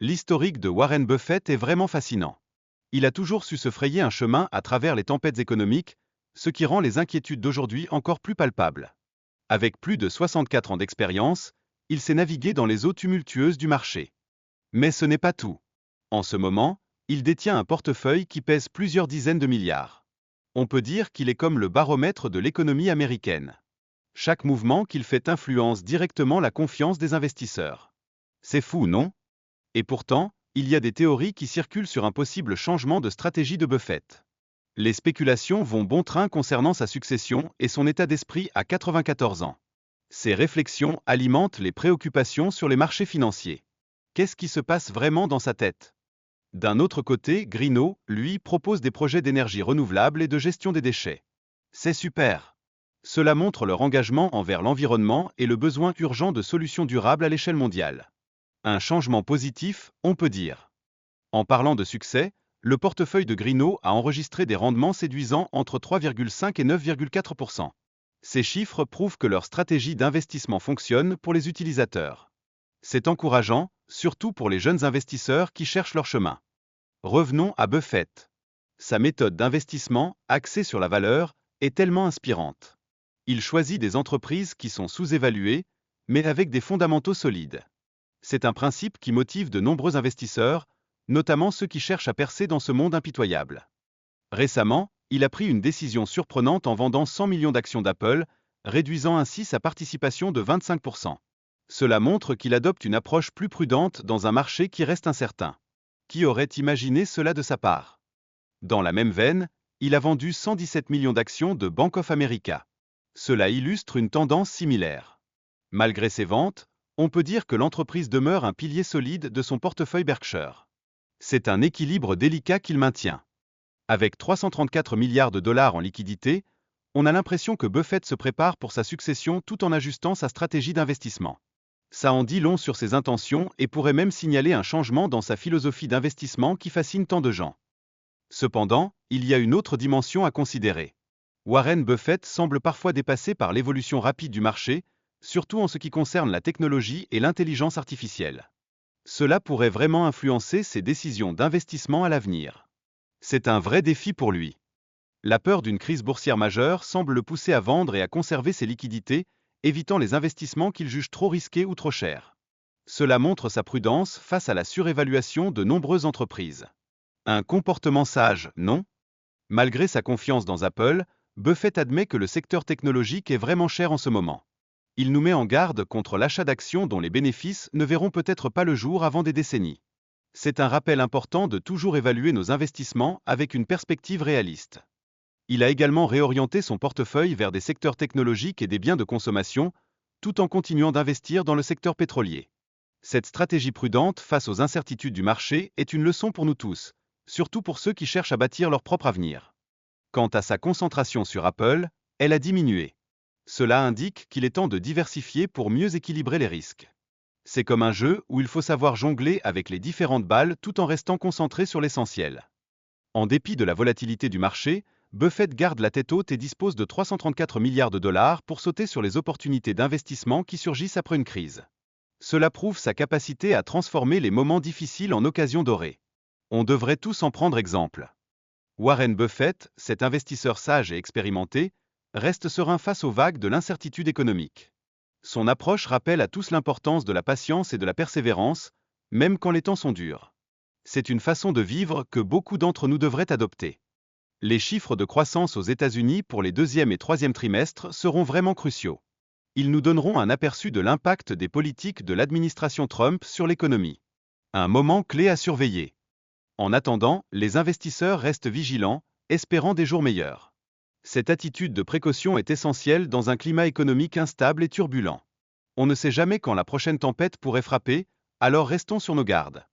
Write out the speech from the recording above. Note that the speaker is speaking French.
L'historique de Warren Buffett est vraiment fascinant. Il a toujours su se frayer un chemin à travers les tempêtes économiques, ce qui rend les inquiétudes d'aujourd'hui encore plus palpables. Avec plus de 64 ans d'expérience, il s'est navigué dans les eaux tumultueuses du marché. Mais ce n'est pas tout. En ce moment, il détient un portefeuille qui pèse plusieurs dizaines de milliards. On peut dire qu'il est comme le baromètre de l'économie américaine. Chaque mouvement qu'il fait influence directement la confiance des investisseurs. C'est fou, non? Et pourtant, il y a des théories qui circulent sur un possible changement de stratégie de Buffett. Les spéculations vont bon train concernant sa succession et son état d'esprit à 94 ans. Ces réflexions alimentent les préoccupations sur les marchés financiers. Qu'est-ce qui se passe vraiment dans sa tête? D'un autre côté, Greenough, lui, propose des projets d'énergie renouvelable et de gestion des déchets. C'est super. Cela montre leur engagement envers l'environnement et le besoin urgent de solutions durables à l'échelle mondiale. Un changement positif, on peut dire. En parlant de succès, le portefeuille de Greenough a enregistré des rendements séduisants entre 3,5 et 9,4%. Ces chiffres prouvent que leur stratégie d'investissement fonctionne pour les utilisateurs. C'est encourageant, surtout pour les jeunes investisseurs qui cherchent leur chemin. Revenons à Buffett. Sa méthode d'investissement, axée sur la valeur, est tellement inspirante. Il choisit des entreprises qui sont sous-évaluées, mais avec des fondamentaux solides. C'est un principe qui motive de nombreux investisseurs, notamment ceux qui cherchent à percer dans ce monde impitoyable. Récemment, il a pris une décision surprenante en vendant 100 millions d'actions d'Apple, réduisant ainsi sa participation de 25%. Cela montre qu'il adopte une approche plus prudente dans un marché qui reste incertain. Qui aurait imaginé cela de sa part? Dans la même veine, il a vendu 117 millions d'actions de Bank of America. Cela illustre une tendance similaire. Malgré ces ventes, on peut dire que l'entreprise demeure un pilier solide de son portefeuille Berkshire. C'est un équilibre délicat qu'il maintient. Avec 334 milliards de dollars en liquidité, on a l'impression que Buffett se prépare pour sa succession tout en ajustant sa stratégie d'investissement. Ça en dit long sur ses intentions et pourrait même signaler un changement dans sa philosophie d'investissement qui fascine tant de gens. Cependant, il y a une autre dimension à considérer. Warren Buffett semble parfois dépassé par l'évolution rapide du marché, surtout en ce qui concerne la technologie et l'intelligence artificielle. Cela pourrait vraiment influencer ses décisions d'investissement à l'avenir. C'est un vrai défi pour lui. La peur d'une crise boursière majeure semble le pousser à vendre et à conserver ses liquidités, évitant les investissements qu'il juge trop risqués ou trop chers. Cela montre sa prudence face à la surévaluation de nombreuses entreprises. Un comportement sage, non? Malgré sa confiance dans Apple, Buffett admet que le secteur technologique est vraiment cher en ce moment. Il nous met en garde contre l'achat d'actions dont les bénéfices ne verront peut-être pas le jour avant des décennies. C'est un rappel important de toujours évaluer nos investissements avec une perspective réaliste. Il a également réorienté son portefeuille vers des secteurs technologiques et des biens de consommation, tout en continuant d'investir dans le secteur pétrolier. Cette stratégie prudente face aux incertitudes du marché est une leçon pour nous tous, surtout pour ceux qui cherchent à bâtir leur propre avenir. Quant à sa concentration sur Apple, elle a diminué. Cela indique qu'il est temps de diversifier pour mieux équilibrer les risques. C'est comme un jeu où il faut savoir jongler avec les différentes balles tout en restant concentré sur l'essentiel. En dépit de la volatilité du marché, Buffett garde la tête haute et dispose de 334 milliards de dollars pour sauter sur les opportunités d'investissement qui surgissent après une crise. Cela prouve sa capacité à transformer les moments difficiles en occasions dorées. On devrait tous en prendre exemple. Warren Buffett, cet investisseur sage et expérimenté, reste serein face aux vagues de l'incertitude économique. Son approche rappelle à tous l'importance de la patience et de la persévérance, même quand les temps sont durs. C'est une façon de vivre que beaucoup d'entre nous devraient adopter. Les chiffres de croissance aux États-Unis pour les deuxième et troisième trimestres seront vraiment cruciaux. Ils nous donneront un aperçu de l'impact des politiques de l'administration Trump sur l'économie. Un moment clé à surveiller. En attendant, les investisseurs restent vigilants, espérant des jours meilleurs. Cette attitude de précaution est essentielle dans un climat économique instable et turbulent. On ne sait jamais quand la prochaine tempête pourrait frapper, alors restons sur nos gardes.